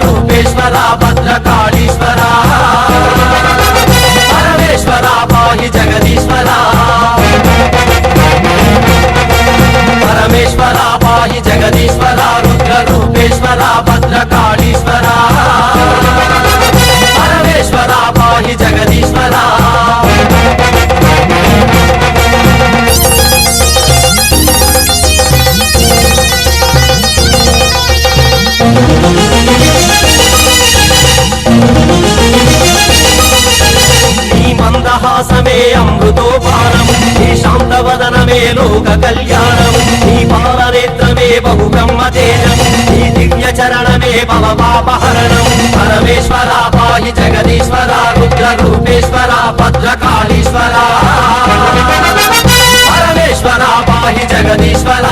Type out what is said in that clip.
रूपेश्वरा भद्रकालीश्वरा परमेश्वरा पाहि जगदीश्वरा परमेश्वरा पाहि जगदीश्वरा रुद्र रूपेश्वरा भद्रकालीश्वरा परमेश्वरा पाहि जगदीश्वरा मंदहासमे अमृतोपानम शांतवदनमे लोक कल्याणम पालनेत्रमे बहु ब्रह्मतेजम दिव्य चरणमे भव पापहरणम परमेश्वरा पाहि जगदीश्वरा रुद्र रूपेश्वरा भद्रकालीश्वरा परमेश्वरा पाहि जगदीश्वरा